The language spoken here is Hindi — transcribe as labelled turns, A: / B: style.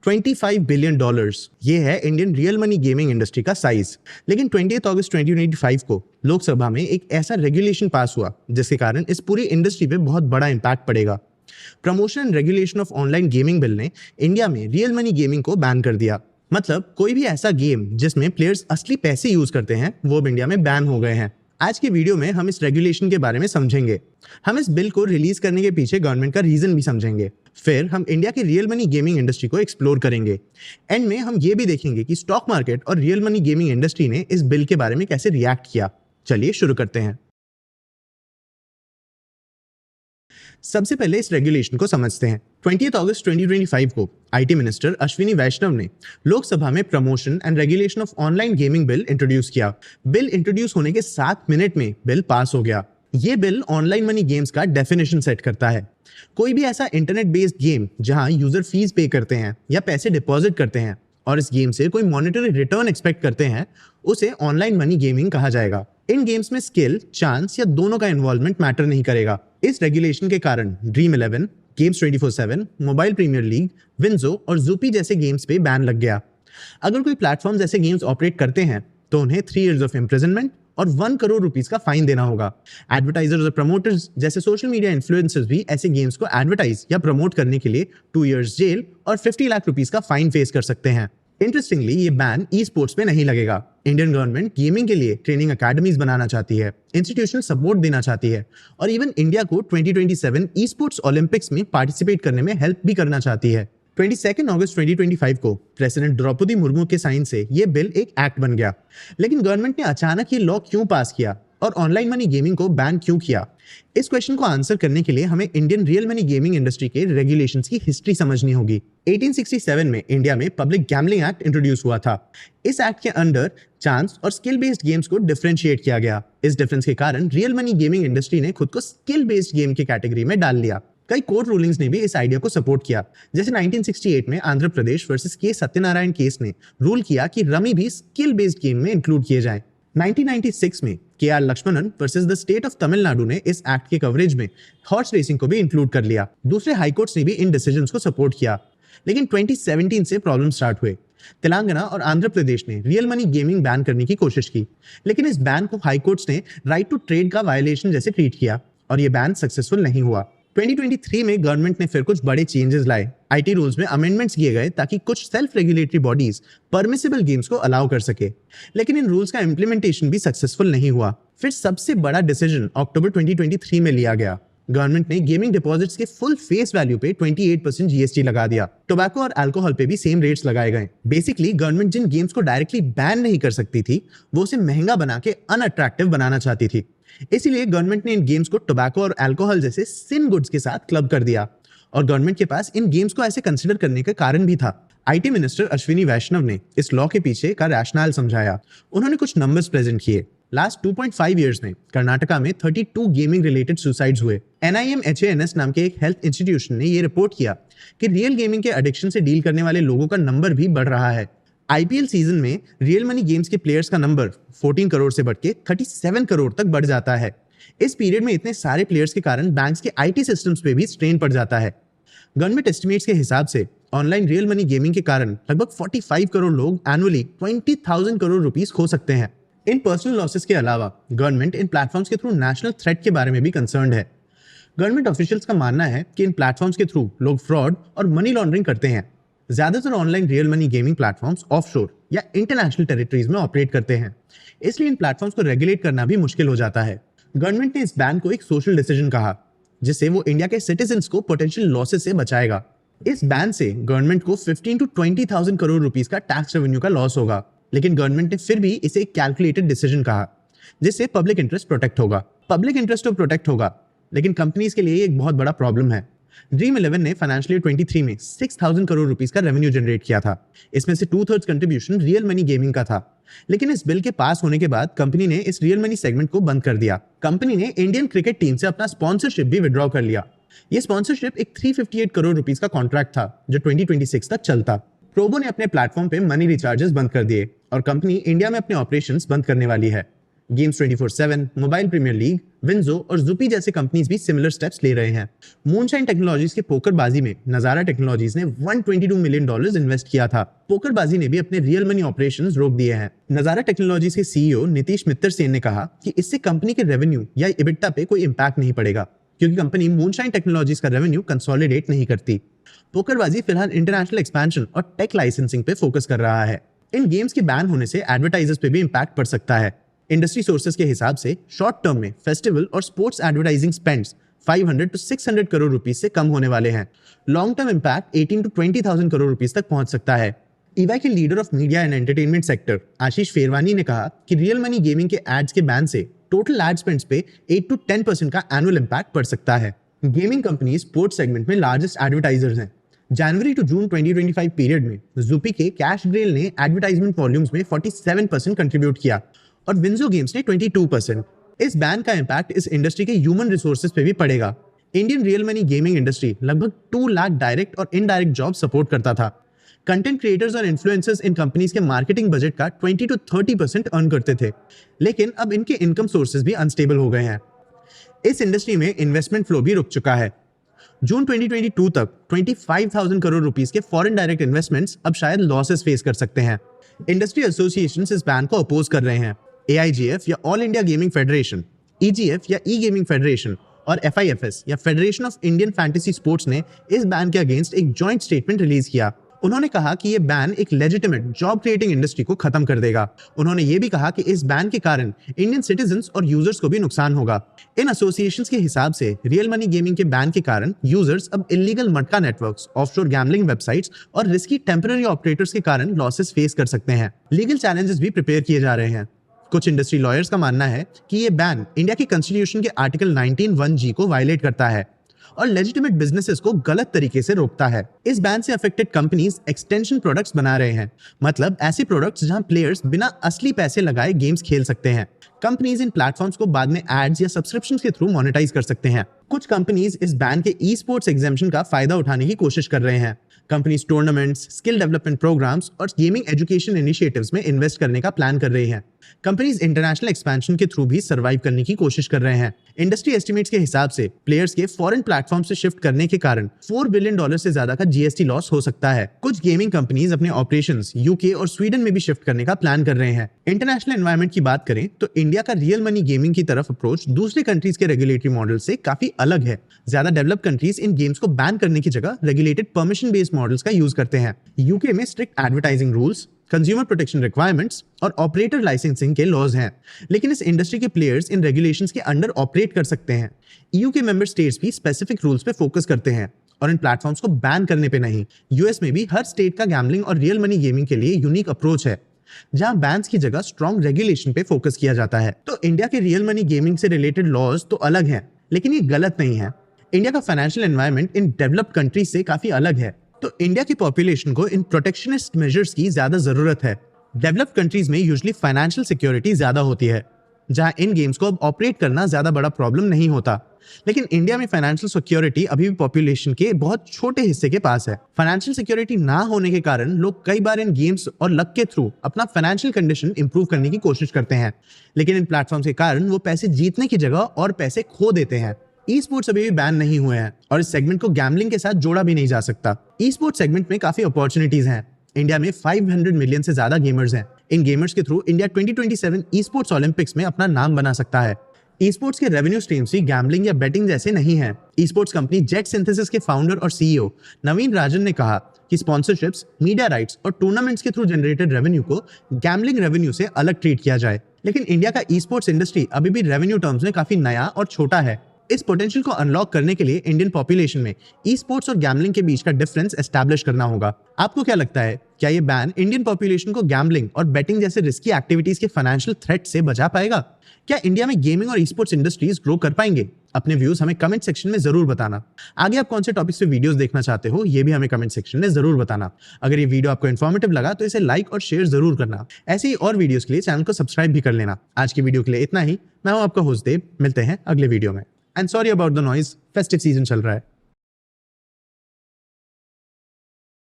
A: 25 बिलियन डॉलर्स, ये है Indian real money gaming industry का साइज। लेकिन 28 अगस्त 2025 को लोकसभा में एक ऐसा रेगुलेशन पास हुआ जिसके कारण इस पूरी इंडस्ट्री पे बहुत बड़ा इंपैक्ट पड़ेगा। Promotion and regulation of online gaming bill ने इंडिया में रियल मनी गेमिंग को बैन कर दिया। मतलब कोई भी ऐसा गेम जिसमें प्लेयर्स असली पैसे यूज करते हैं वो इंडिया में बैन हो गए हैं। आज के वीडियो में हम इस रेगुलेशन के बारे में समझेंगे। हम इस बिल को रिलीज करने के पीछे गवर्नमेंट का रीजन भी समझेंगे। फिर हम इंडिया की रियल मनी गेमिंग इंडस्ट्री को एक्सप्लोर करेंगे। एंड में हम ये भी देखेंगे कि स्टॉक मार्केट और रियल मनी गेमिंग इंडस्ट्री ने इस बिल के बारे में कैसे रिएक्ट किया। चलिए शुरू करते हैं। सबसे पहले इस रेगुलेशन को समझते हैं। 20 अगस्त 2025 को आईटी मिनिस्टर अश्विनी वैष्णव ने लोकसभा में promotion and regulation of online gaming bill introduce किया। बिल इंट्रोड्यूस होने के 7 मिनट में बिल पास हो गया। ये बिल ऑनलाइन मनी गेम्स का डेफिनेशन सेट करता है। कोई भी ऐसा इंटरनेट बेस्ड गेम जहां यूजर फीस पे करते हैं या पैसे डिपॉजिट करते हैं और इस गेम से कोई मॉनेटरी रिटर्न एक्सपेक्ट करते हैं, उसे ऑनलाइन मनी गेमिंग कहा जाएगा। इन गेम्स में स्किल, चांस या दोनों का इन्वॉल्वमेंट मैटर नहीं करेगा। इस रेगुलेशन के कारण Dream 11, games 24/7, mobile premier league, WinZO और जूपी जैसे गेम्स पे बैन लग गया। अगर कोई प्लेटफॉर्म ऐसे गेम्स ऑपरेट करते हैं तो उन्हें 3 years ऑफ इम्प्रिजनमेंट और 1 करोड़ रुपीस का फाइन देना होगा। एडवर्टाइजर्स और प्रमोटर्स जैसे सोशल मीडिया इन्फ्लुएंसर्स भी ऐसे गेम्स को एडवर्टाइज या प्रमोट करने के लिए 2 years जेल और 50 लाख रुपीस का फाइन फेस कर सकते हैं। इंटरेस्टिंगली ये बैन ई स्पोर्ट्स पे नहीं लगेगा। इंडियन गवर्नमेंट गेमिंग के लिए ट्रेनिंग अकेडमीज बनाना चाहती है, इंस्टीट्यूशनल सपोर्ट देना चाहती है और इवन इंडिया को 2027 ई स्पोर्ट्स ओलंपिक्स में पार्टिसिपेट करने में हेल्प भी करना चाहती है। 22 अगस्त 2025 को प्रेसिडेंट द्रौपदी मुर्मू के साइन से ये बिल एक एक्ट बन गया। लेकिन गवर्नमेंट ने अचानक ये लॉ क्यों पास किया और ऑनलाइन मनी गेमिंग को बैन क्यों किया? इस क्वेश्चन को आंसर करने के लिए हमें Indian real money gaming industry के रेगुलेशंस की हिस्ट्री समझनी होगी। 1867 में इंडिया में पब्लिक गैम्बलिंग एक्ट इंट्रोड्यूस हुआ था। इस एक्ट के अंडर चांस और स्किल बेस्ड गेम्स को डिफरेंशिएट किया गया। इस डिफरेंस के कारण रियल मनी गेमिंग इंडस्ट्री ने खुद को स्किल बेस्ड गेम की कैटेगरी में डाल लिया। कई कोर्ट रूलिंग्स ने भी इस आइडिया को सपोर्ट किया। जैसे 1968 में आंध्र प्रदेश वर्सेस के सत्यनारायण केस ने रूल किया कि रमी भी स्किल बेस्ड गेम में इंक्लूड किए जाएं। 1996 में KR. Lakshmanan versus the state of Tamil Nadu ने इस एक्ट के कवरेज में हॉर्स रेसिंग को भी इंक्लूड कर लिया। दूसरे हाई कोर्ट्स ने भी इन डिसीजंस को सपोर्ट किया। लेकिन 2017 से प्रॉब्लम स्टार्ट हुए। तेलंगाना और आंध्र प्रदेश ने रियल मनी गेमिंग बैन करने की कोशिश की, लेकिन इस बैन को हाई कोर्ट्स ने राइट टू ट्रेड का वायलेशन जैसे ट्रीट किया और ये बैन सक्सेसफुल नहीं हुआ। 2023 में गवर्नमेंट ने फिर कुछ बड़े चेंजेस लाए। आईटी रूल्स में अमेंडमेंट्स किए गए ताकि कुछ self regulatory bodies permissible games को अलाउ कर सके, लेकिन इन रूल्स का इम्प्लीमेंटेशन भी सक्सेसफुल नहीं हुआ। फिर सबसे बड़ा डिसीजन अक्टूबर 2023 में लिया गया। गवर्नमेंट ने गेमिंग डिपॉजिट्स के फुल फेस वैल्यू पे 28% जीएसटी लगा दिया। टोबैको और अल्कोहल पे भी सेम रेट्स लगाए गए। बेसिकली गवर्नमेंट जिन गेम्स को डायरेक्टली बैन नहीं कर सकती थी वो उसे महंगा बना के अनअट्रैक्टिव बनाना चाहती थी। इसीलिए गवर्नमेंट ने इन गेम्स को टोबैको और अल्कोहल जैसे सिन गुड्स के साथ क्लब कर दिया और गवर्नमेंट के पास इन गेम्स को ऐसे कंसिडर करने का कारण भी था। आईटी मिनिस्टर अश्विनी वैष्णव ने इस लॉ के पीछे का रैशनल समझाया। उन्होंने कुछ नंबर्स प्रेजेंट किए। लास्ट 2.5 इयर्स में कर्नाटका में 32 गेमिंग रिलेटेड सुसाइड्स हुए। NIMHANS नाम के एक हेल्थ इंस्टीट्यूशन ने ये रिपोर्ट किया कि रियल गेमिंग के एडिक्शन से डील करने वाले लोगों का नंबर भी बढ़ रहा है। IPL सीजन में रियल मनी गेम्स के प्लेयर्स का नंबर 14 करोड़ से बढ़ के 37 करोड़ तक बढ़ जाता है। इस पीरियड में इतने सारे प्लेयर्स के कारण बैंक्स के IT सिस्टम्स पे भी स्ट्रेन पड़ जाता है। गवर्नमेंट एस्टिमेट्स के हिसाब से ऑनलाइन रियल मनी गेमिंग के कारण लगभग 45 करोड़ लोग एनुअली 20,000 करोड़ रुपीस खो सकते हैं। इन पर्सनल लॉसेस के अलावा गवर्नमेंट इन प्लेटफॉर्म्स के थ्रू नेशनल थ्रेट के बारे में भी कंसर्न्ड है। गवर्नमेंट ऑफिशियल्स का मानना है कि इन प्लेटफॉर्म्स के थ्रू लोग फ्रॉड और मनी लॉन्ड्रिंग करते हैं। ज्यादातर online real money gaming platforms offshore या इंटरनेशनल टेरिटरीज में ऑपरेट करते हैं, इसलिए इन प्लेटफॉर्म्स को रेगुलेट करना भी मुश्किल हो जाता है। गवर्नमेंट ने इस बैन को एक सोशल डिसीजन कहा, जिससे वो इंडिया के सिटीजन्स को पोटेंशियल लॉसेस से बचाएगा। इस बैन से गवर्नमेंट को 15 to 20,000 करोड़ रुपीस का टैक्स रेवेन्यू का लॉस होगा, लेकिन गवर्नमेंट ने फिर भी इसे एक कैलकुलेटेड डिसीजन कहा, जिससे पब्लिक इंटरेस्ट प्रोटेक्ट होगा। पब्लिक इंटरेस्ट तो प्रोटेक्ट होगा, लेकिन कंपनीज के लिए एक बहुत बड़ा प्रॉब्लम है। ड्रीम 11 ने फाइनेंशियल ईयर 23 में 6,000 करोड़ रुपीस का रेवेन्यू जनरेट किया था। इसमें से 2/3 कंट्रीब्यूशन रियल मनी गेमिंग का था। लेकिन इस बिल के पास होने के बाद कंपनी ने इस रियल मनी सेगमेंट को बंद कर दिया। कंपनी ने इंडियन क्रिकेट टीम से अपना स्पॉन्सरशिप भी विड्रॉ कर लिया। ये स्पॉन्सरशिप एक 358 करोड़ रुपीस का कॉन्ट्रैक्ट था जो 2026 तक चलता। प्रोबो ने अपने प्लेटफॉर्म पे मनी रिचार्जेस बंद कर दिए और कंपनी इंडिया में अपने ऑपरेशंस बंद करने वाली है। Games 24/7, mobile premier league, WinZO और जुपी जैसे कंपनीज भी सिमिलर स्टेप्स ले रहे हैं। मूनशाइन टेक्नोलॉजीज के पोकरबाजी में नजारा टेक्नोलॉजीज ने $122 मिलियन इन्वेस्ट किया था। पोकरबाजी ने भी अपने रियल मनी ऑपरेशंस रोक दिए हैं। नजारा टेक्नोलॉजीज के सीईओ नीतीश मित्तर सेन ने कहा कि इससे कंपनी के रेवेन्यू या इबिट्टा पे कोई इंपैक्ट नहीं पड़ेगा, क्योंकि कंपनी मूनशाइन टेक्नोलॉजीज का रेवेन्यू कंसोलिडेट नहीं करती। पोकरबाजी फिलहाल इंटरनेशनल एक्सपेंशन और टेक लाइसेंसिंग पे फोकस कर रहा है। इन गेम्स के बैन होने से एडवर्टाइजर्स पे भी इंपैक्ट पड़ सकता है। इंडस्ट्री सोर्सेज के हिसाब से शॉर्ट टर्म में फेस्टिवल और sports advertising spends 500 to 600 crore rupees से कम होने वाले हैं। Long term impact 18 to 20,000 crore rupees तक पहुंच सकता है। ईवाई के leader of media and entertainment sector Ashish Ferwani ने कहा कि रियल मनी गेमिंग के एड्स के बैन से टोटल एड स्पेंड्स पे 8 to 10% का एनुअल इंपैक्ट पड़ सकता है। गेमिंग कंपनी स्पोर्ट्स सेगमेंट में लार्जेस्ट एडवर्टाइजर्स हैं। जनवरी टू जून 2025 पीरियड में जुपी के कैश ग्रेल ने एडवर्टाइजमेंट वॉल्यूम्स में 47% कंट्रीब्यूट किया और विंजो गेम्स ने 22%। इस बैन का इंपैक्ट इस इंडस्ट्री के ह्यूमन रिसोर्सेज पे भी पड़ेगा। Indian real money gaming industry लगभग 2 लाख डायरेक्ट और इनडायरेक्ट जॉब सपोर्ट करता था। कंटेंट क्रिएटर्स और इन्फ्लुएंसर्स इन कंपनीज के मार्केटिंग बजट का 20 to 30% अर्न करते थे, लेकिन अब इनके इनकम सोर्सेज भी अनस्टेबल हो गए हैं। इस इंडस्ट्री में इन्वेस्टमेंट फ्लो भी रुक चुका है। जून 2022 तक 25,000 करोड़ रुपीस के फॉरेन डायरेक्ट इन्वेस्टमेंट्स अब शायद लॉसेस फेस कर सकते हैं। इंडस्ट्री एसोसिएशंस इस बैन को अपोज कर रहे हैं। AIGF या all India gaming federation, EGF या ई गेमिंग फेडरेशन और FIFS या federation of Indian fantasy sports ने इस बैन के अगेंस्ट एक जॉइंट स्टेटमेंट रिलीज किया। उन्होंने कहा कि यह बैन एक लेजिटिमेट जॉब क्रिएटिंग इंडस्ट्री को खत्म कर देगा। उन्होंने ये भी कहा कि इस बैन के कारण इंडियन सिटीजन्स और यूजर्स को भी नुकसान होगा। इन एसोसिएशंस के हिसाब से रियल मनी गेमिंग के बैन के कारण यूजर्स अब इलीगल मटका नेटवर्क्स, ऑफशोर गैम्बलिंग वेबसाइट्स और रिस्की टेम्पररी ऑपरेटर्स के कारण लॉसेस फेस कर सकते हैं। लीगल चैलेंजेस भी प्रिपेयर किए जा रहे हैं। कुछ इंडस्ट्री लॉयर्स का मानना है कि ये बैन इंडिया की कॉन्स्टिट्यूशन के आर्टिकल 19(1)(g) को वायलेट करता है और लेजिटिमेट बिजनेसेस को गलत तरीके से रोकता है। इस बैन से अफेक्टेड कंपनीज एक्सटेंशन प्रोडक्ट्स बना रहे हैं, मतलब ऐसे प्रोडक्ट्स जहां प्लेयर्स बिना असली पैसे लगाए गेम्स खेल सकते हैं। कंपनीज इन प्लेटफॉर्म्स को बाद में एड्स या सब्सक्रिप्शंस के थ्रू मोनेटाइज कर सकते हैं। कुछ कंपनीज इस बैन के ई स्पोर्ट्स एग्जेम्पशन का फायदा उठाने की कोशिश कर रहे हैं। Companies tournaments, skill development programs और गेमिंग एजुकेशन इनिशिएटिव्स में इन्वेस्ट करने का प्लान कर रही हैं। कंपनीज इंटरनेशनल एक्सपेंशन के थ्रू भी सर्वाइव करने की कोशिश कर रहे हैं। इंडस्ट्री एस्टिमेट्स के हिसाब से प्लेयर्स के फॉरेन प्लेटफॉर्म से शिफ्ट करने के कारण $4 बिलियन से ज्यादा का GST लॉस हो सकता है। कुछ गेमिंग कंपनीज अपने ऑपरेशंस UK और स्वीडन में भी शिफ्ट करने का प्लान कर रहे हैं। इंटरनेशनल एनवायरनमेंट की बात करें तो इंडिया का रियल मनी गेमिंग की तरफ अप्रोच दूसरे कंट्रीज के रेगुलेटरी मॉडल से काफी अलग है। ज्यादा डेवलप कंट्रीज इन गेम्स को बैन करने की जगह रेगुलेटेड परमिशन बेस्ड मॉडल्स का यूज करते हैं। UK में strict advertising rules, consumer protection requirements और ऑपरेटर लाइसेंसिंग के लॉज हैं, लेकिन इस इंडस्ट्री के प्लेयर्स इन रेगुलेशंस के अंडर ऑपरेट कर सकते हैं। EU के मेंबर स्टेट्स भी स्पेसिफिक रूल्स पे फोकस करते हैं और इन प्लेटफॉर्म्स को बैन करने पे नहीं। US में भी हर स्टेट का गैम्बलिंग और रियल मनी गेमिंग के लिए यूनिक अप्रोच है, जहां बैन्स की जगह स्ट्रॉन्ग रेगुलेशन पे फोकस किया जाता है। तो इंडिया के रियल मनी गेमिंग से रिलेटेड लॉज तो अलग हैं, लेकिन ये गलत नहीं है। इंडिया का financial environment in developed countries से काफी अलग है, तो इंडिया की पॉपुलेशन को इन प्रोटेक्शनिस्ट मेजर्स की ज्यादा जरूरत है। डेवलप्ड कंट्रीज में यूजुअली फाइनेंशियल सिक्योरिटी ज्यादा होती है, जहां इन गेम्स को अब ऑपरेट करना ज्यादा बड़ा प्रॉब्लम नहीं होता। लेकिन इंडिया में फाइनेंशियल सिक्योरिटी अभी भी पॉपुलेशन के बहुत छोटे हिस्से के पास है। फाइनेंशियल सिक्योरिटी ना होने के कारण लोग कई बार इन गेम्स और लक के थ्रू अपना फाइनेंशियल कंडीशन इंप्रूव करने की कोशिश करते हैं, लेकिन इन प्लेटफॉर्म्स के कारण वो पैसे जीतने की जगह और पैसे खो देते हैं। ई स्पोर्ट्स अभी भी बैन नहीं हुए हैं और इस सेगमेंट को गैम्बलिंग के साथ जोड़ा भी नहीं जा सकता। ई स्पोर्ट्स सेगमेंट में काफी अपॉर्चुनिटीज हैं। इंडिया में 500 मिलियन से ज्यादा गेमर्स हैं। इन गेमर्स के through India 2027 e sports Olympics में अपना नाम बना सकता है। ई स्पोर्ट्स के रेवेन्यू स्ट्रीम्स भी गैम्बलिंग या बेटिंग जैसे नहीं हैं। E sports company jet synthesis के फाउंडर और CEO नवीन राजन ने कहा कि स्पॉन्सरशिप्स, मीडिया राइट्स और टूर्नामेंट्स के थ्रू जनरेटेड रेवेन्यू को गैम्बलिंग रेवेन्यू से अलग ट्रीट किया जाए। लेकिन इंडिया का ई स्पोर्ट्स इंडस्ट्री अभी भी रेवेन्यू टर्म्स में काफी नया और छोटा है। इस पोटेंशियल को अनलॉक करने के लिए इंडियन पॉपुलेशन में ई स्पोर्ट्स और गैम्बलिंग के बीच का डिफरेंस एस्टैब्लिश करना होगा। आपको क्या लगता है, क्या ये बैन इंडियन पॉपुलेशन को गैम्बलिंग और बेटिंग जैसे रिस्की एक्टिविटीज के फाइनेंशियल थ्रेट से बचा पाएगा? क्या इंडिया में गेमिंग और ई स्पोर्ट्स इंडस्ट्रीज ग्रो कर पाएंगे? अपने व्यूज हमें कमेंट सेक्शन में जरूर बताना। आगे आप कौन से टॉपिक्स पे वीडियोस देखना चाहते हो, ये भी हमें कमेंट सेक्शन में जरूर बताना। अगर ये वीडियो आपको इन्फॉर्मेटिव लगा तो इसे लाइक और शेयर जरूर करना। ऐसे ही और वीडियोस के लिए चैनल को सब्सक्राइब भी कर लेना। आज की वीडियो के लिए इतना ही। मैं हूं आपका होस्ट देव, मिलते हैं अगले वीडियो में। And sorry about the noise, festive season चल रहा है।